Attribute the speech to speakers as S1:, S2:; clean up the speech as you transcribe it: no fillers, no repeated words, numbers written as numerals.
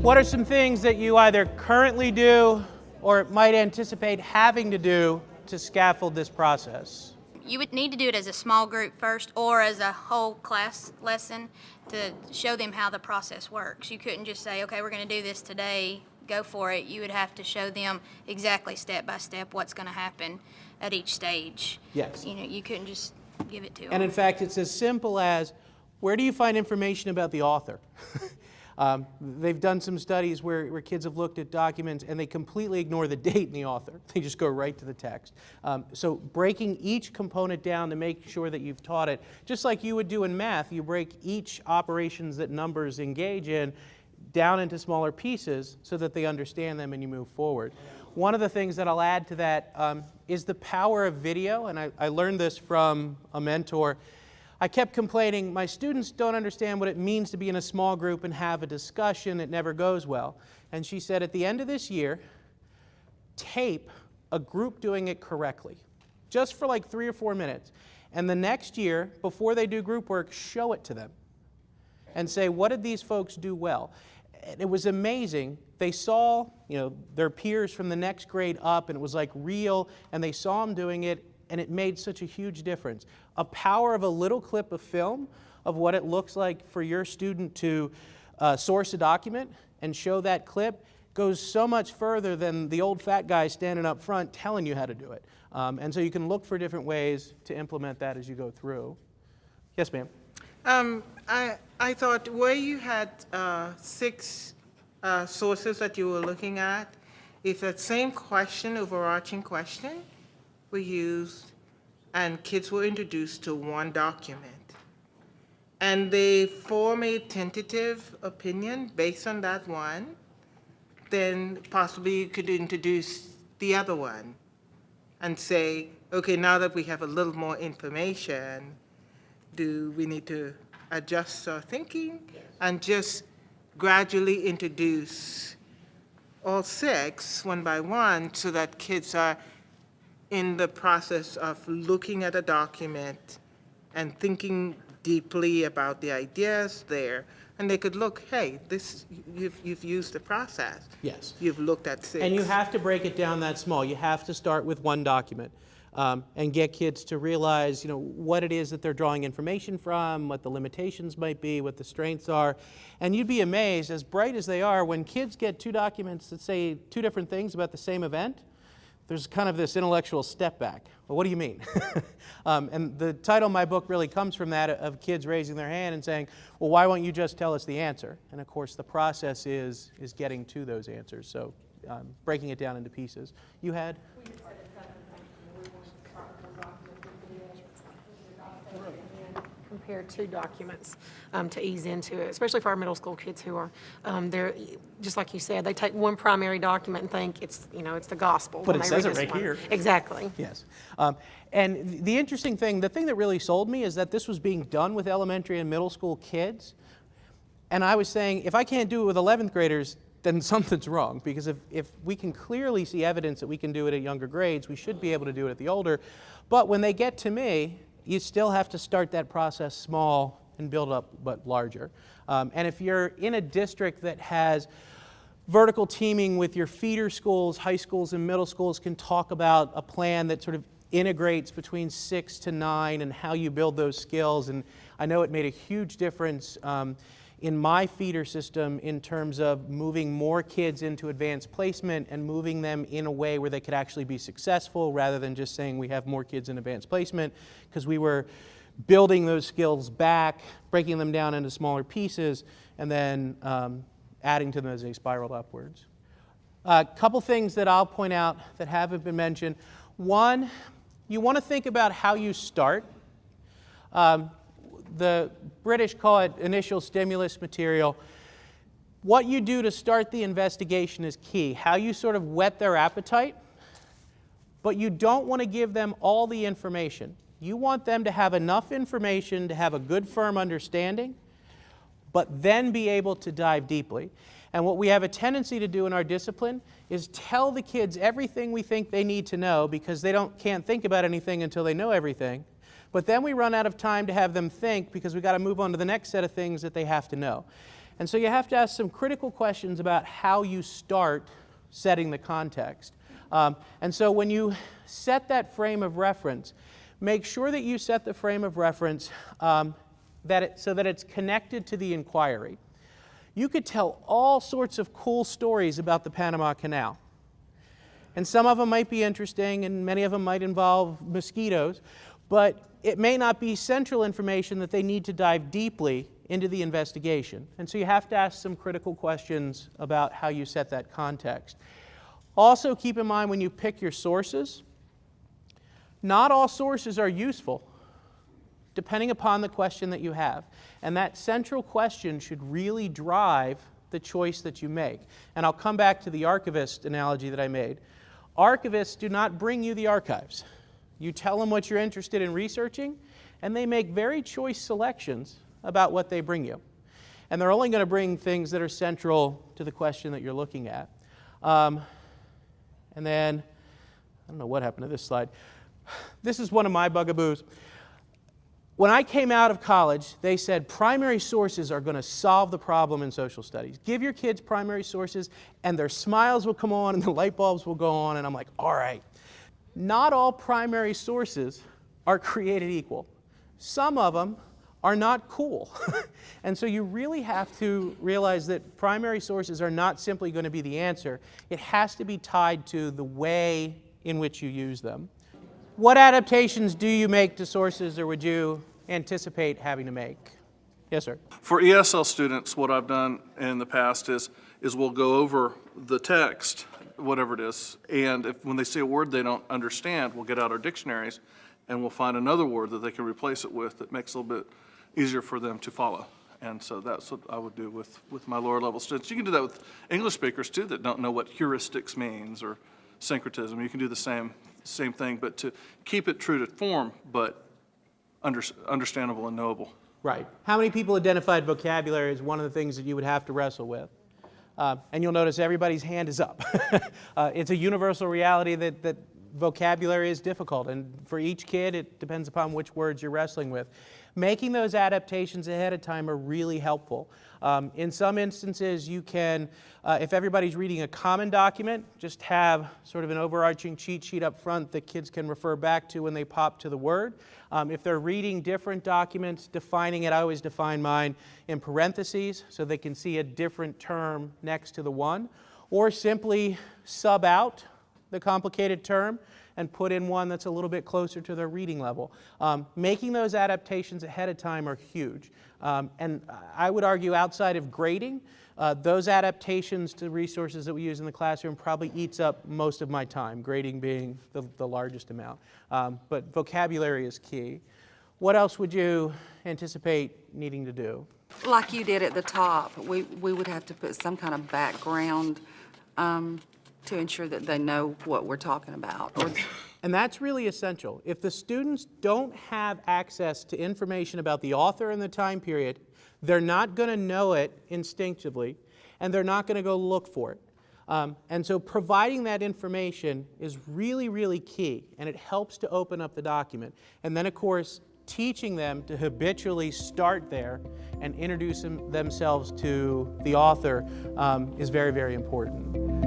S1: What are some things that you either currently do or might anticipate having to do to scaffold this process?
S2: You would need to do it as a small group first or as a whole class lesson to show them how the process works. You couldn't just say, okay, we're going to do this today, go for it. You would have to show them exactly step by step what's going to happen at each stage.
S1: Yes.
S2: You know, you couldn't just give it to them.
S1: And in fact, it's as simple as, where do you find information about the author? They've done some studies where kids have looked at documents and they completely ignore the date in the author. They just go right to the text. So breaking each component down to make sure that you've taught it, just like you would do in math, you break each operations that numbers engage in down into smaller pieces so that they understand them and you move forward. One of the things that I'll add to that is the power of video, and I learned this from a mentor. I kept complaining, my students don't understand what it means to be in a small group and have a discussion. It never goes well. And she said, at the end of this year, tape a group doing it correctly, just for like 3 or 4 minutes. And the next year, before they do group work, show it to them and say, what did these folks do well? And it was amazing. They saw, their peers from the next grade up, and it was like real, and they saw them doing it, and it made such a huge difference. A power of a little clip of film of what it looks like for your student to source a document and show that clip goes so much further than the old fat guy standing up front telling you how to do it. And so you can look for different ways to implement that as you go through. Yes, ma'am.
S3: I thought where you had 6 sources that you were looking at, if that same question, overarching question, were used and kids were introduced to one document and they form a tentative opinion based on that one, then possibly you could introduce the other one and say, okay, now that we have a little more information, do we need to adjust our thinking and just gradually introduce all 6 one by one so that kids are in the process of looking at a document and thinking deeply about the ideas there, and they could look, hey, this you've used the process.
S1: Yes.
S3: You've looked at 6.
S1: And you have to break it down that small. You have to start with one document and get kids to realize, what it is that they're drawing information from, what the limitations might be, what the strengths are. And you'd be amazed, as bright as they are, when kids get 2 documents that say 2 different things about the same event, there's kind of this intellectual step back. Well, what do you mean? And the title of my book really comes from that, of kids raising their hand and saying, well, why won't you just tell us the answer? And of course, the process is getting to those answers. So breaking it down into pieces. You had?
S4: Compare 2 documents to ease into it, especially for our middle school kids who are, they're, just like you said, they take one primary document and think it's the gospel.
S1: But it says it right here.
S4: Exactly.
S1: Yes. And the interesting thing, the thing that really sold me is that this was being done with elementary and middle school kids. And I was saying, if I can't do it with 11th graders, then something's wrong. Because if we can clearly see evidence that we can do it at younger grades, we should be able to do it at the older. But when they get to me, you still have to start that process small and build up but larger. And if you're in a district that has vertical teaming with your feeder schools, high schools and middle schools can talk about a plan that sort of integrates between 6 to 9 and how you build those skills. And I know it made a huge difference in my feeder system in terms of moving more kids into advanced placement and moving them in a way where they could actually be successful rather than just saying we have more kids in advanced placement, because we were building those skills back, breaking them down into smaller pieces, and then adding to them as they spiraled upwards. A couple things that I'll point out that haven't been mentioned. One, you want to think about how you start. The British call it initial stimulus material. What you do to start the investigation is key. How you sort of whet their appetite, but you don't want to give them all the information. You want them to have enough information to have a good, firm understanding, but then be able to dive deeply. And what we have a tendency to do in our discipline is tell the kids everything we think they need to know because they can't think about anything until they know everything. But then we run out of time to have them think because we've got to move on to the next set of things that they have to know. And so you have to ask some critical questions about how you start setting the context. And so when you set that frame of reference, make sure that you set the frame of reference so that it's connected to the inquiry. You could tell all sorts of cool stories about the Panama Canal. And some of them might be interesting, and many of them might involve mosquitoes, but it may not be central information that they need to dive deeply into the investigation. And so you have to ask some critical questions about how you set that context. Also keep in mind when you pick your sources, not all sources are useful, depending upon the question that you have. And that central question should really drive the choice that you make. And I'll come back to the archivist analogy that I made. Archivists do not bring you the archives. You tell them what you're interested in researching, and they make very choice selections about what they bring you. And they're only going to bring things that are central to the question that you're looking at. And then, I don't know what happened to this slide. This is one of my bugaboos. When I came out of college, they said primary sources are going to solve the problem in social studies. Give your kids primary sources, and their smiles will come on, and the light bulbs will go on, and I'm like, all right. Not all primary sources are created equal. Some of them are not cool. And so you really have to realize that primary sources are not simply going to be the answer. It has to be tied to the way in which you use them. What adaptations do you make to sources, or would you anticipate having to make? Yes, sir.
S5: For ESL students, what I've done in the past is we'll go over the text, whatever it is, and when they see a word they don't understand, we'll get out our dictionaries and we'll find another word that they can replace it with that makes it a little bit easier for them to follow. And so that's what I would do with my lower level students. You can do that with English speakers too that don't know what heuristics means or syncretism. You can do the same thing, but to keep it true to form, but understandable and knowable.
S1: Right. How many people identified vocabulary as one of the things that you would have to wrestle with? And you'll notice everybody's hand is up. It's a universal reality that vocabulary is difficult, and for each kid it depends upon which words you're wrestling with. Making those adaptations ahead of time are really helpful. In some instances you can, if everybody's reading a common document, just have sort of an overarching cheat sheet up front that kids can refer back to when they pop to the word. If they're reading different documents, defining it, I always define mine in parentheses so they can see a different term next to the one, or simply sub out the complicated term and put in one that's a little bit closer to their reading level. Making those adaptations ahead of time are huge. And I would argue outside of grading, those adaptations to resources that we use in the classroom probably eats up most of my time, grading being the largest amount. But vocabulary is key. What else would you anticipate needing to do?
S6: Like you did at the top, we would have to put some kind of background to ensure that they know what we're talking about.
S1: And that's really essential. If the students don't have access to information about the author and the time period, they're not going to know it instinctively, and they're not going to go look for it. And so providing that information is really, really key, and it helps to open up the document. And then, of course, teaching them to habitually start there and introduce themselves to the author is very, very important.